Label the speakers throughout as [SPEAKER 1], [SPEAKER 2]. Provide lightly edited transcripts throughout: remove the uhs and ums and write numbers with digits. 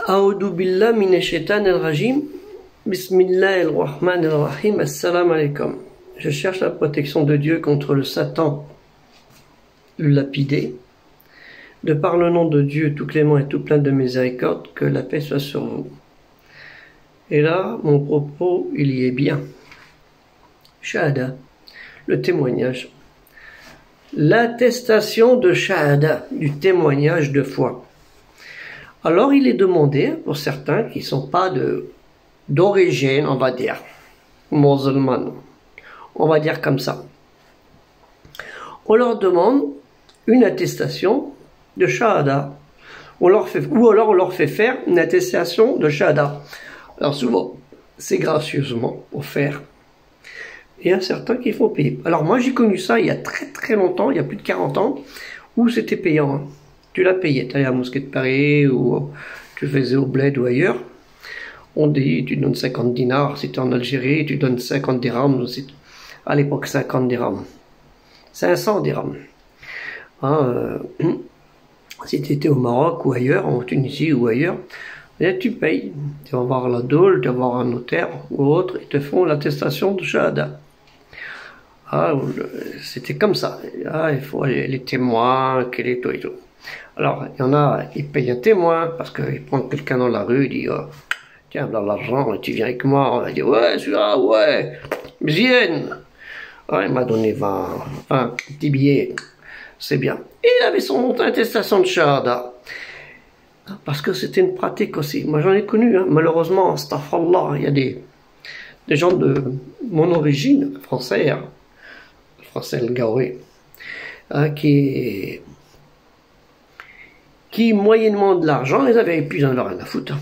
[SPEAKER 1] A'udhu billah minash shaitanir rajim. Bismillahir rahmanir rahim. Assalamu alaikum. Je cherche la protection de Dieu contre le Satan, le lapidé. De par le nom de Dieu tout clément et tout plein de miséricorde, que la paix soit sur vous. Et là, mon propos, il y est bien. Shahada, le témoignage. L'attestation de Shahada, du témoignage de foi. Alors il est demandé, pour certains qui ne sont pas d'origine, on va dire, musulmane, on va dire comme ça. On leur demande une attestation de Shahada. Ou alors on leur fait faire une attestation de Shahada. Alors souvent, c'est gracieusement offert. Et il y a certains qui font payer. Alors moi j'ai connu ça il y a très très longtemps, il y a plus de 40 ans, où c'était payant. Tu l'as payé, tu allais à la mosquée de Paris, ou tu faisais au bled ou ailleurs. On dit, tu donnes 50 dinars, si tu es en Algérie, tu donnes 50 dirhams, à l'époque 50 dirhams. 500 dirhams. Si tu étais au Maroc ou ailleurs, en Tunisie ou ailleurs, et tu payes. Tu vas voir la doule, tu vas voir un notaire ou autre, ils te font l'attestation de Shahada. C'était comme ça. Il faut les témoins, quel est tout et tout. Alors, il y en a, ils payent un témoin, parce qu'ils prennent quelqu'un dans la rue, ils disent, oh, tiens, voilà l'argent, et tu viens avec moi. On va dire, ouais, celui-là, ouais, vienne. Il m'a donné 20 petits billets, c'est bien. Et il avait son attestation de Shahada. Parce que c'était une pratique aussi. Moi, j'en ai connu, malheureusement, astaghfirullah, il y a des gens de mon origine, français, français le Gaoué, qui moyennement de l'argent, ils avaient plus rien à foutre.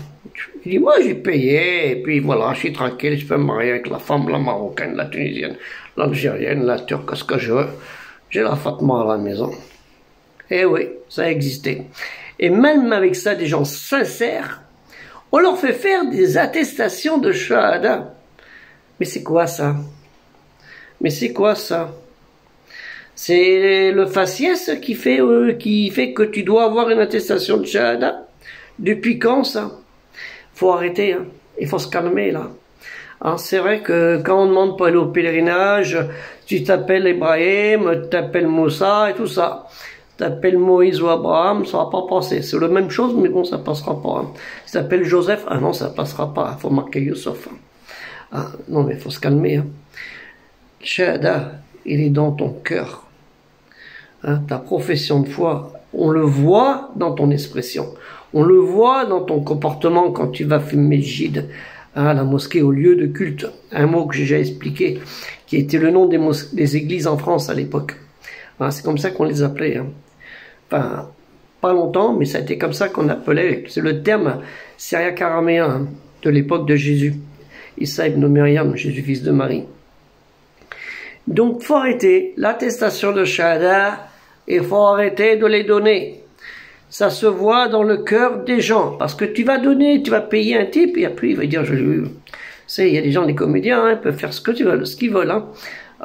[SPEAKER 1] Il dit, moi j'ai payé, et puis voilà, je suis tranquille, je peux me marier avec la femme, la marocaine, la tunisienne, l'algérienne, la turque, ce que je veux. J'ai la Fatma à la maison. Eh oui, ça existait. Et même avec ça, des gens sincères, on leur fait faire des attestations de Shahada. Mais c'est quoi ça? Mais c'est quoi ça? C'est le faciès qui fait que tu dois avoir une attestation de Shahada? Depuis quand ça? Faut arrêter, il faut se calmer là. C'est vrai que quand on demande pour aller au pèlerinage, tu t'appelles Ibrahim, tu t'appelles Moussa et tout ça. T'appelles Moïse ou Abraham, ça va pas passer. C'est la même chose, mais bon, ça passera pas. Si t'appelles Joseph, non, ça passera pas. Il faut marquer Youssef. Non, mais il faut se calmer. Shahada, il est dans ton cœur. Ta profession de foi, on le voit dans ton expression. On le voit dans ton comportement quand tu vas fumer le gide à la mosquée, au lieu de culte. Un mot que j'ai déjà expliqué, qui était le nom des églises en France à l'époque. C'est comme ça qu'on les appelait. Enfin, pas longtemps, mais ça a été comme ça qu'on appelait. C'est le terme syriaque-araméen de l'époque de Jésus. Issa ibn Myriam, Jésus fils de Marie. Donc, faut arrêter l'attestation de Shahada et faut arrêter de les donner. Ça se voit dans le cœur des gens. Parce que tu vas donner, tu vas payer un type et après il va dire, il y a des gens, des comédiens, ils peuvent faire ce qu'ils veulent.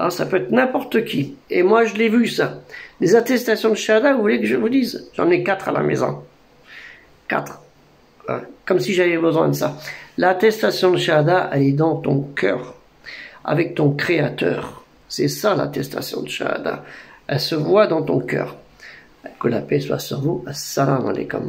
[SPEAKER 1] Ça peut être n'importe qui. Et moi, je l'ai vu, ça. Des attestations de Shahada, vous voulez que je vous dise? J'en ai 4 à la maison. 4. Comme si j'avais besoin de ça. L'attestation de Shahada, elle est dans ton cœur. Avec ton Créateur. C'est ça, l'attestation de Shahada. Elle se voit dans ton cœur. Que la paix soit sur vous. Assalamu alaikum.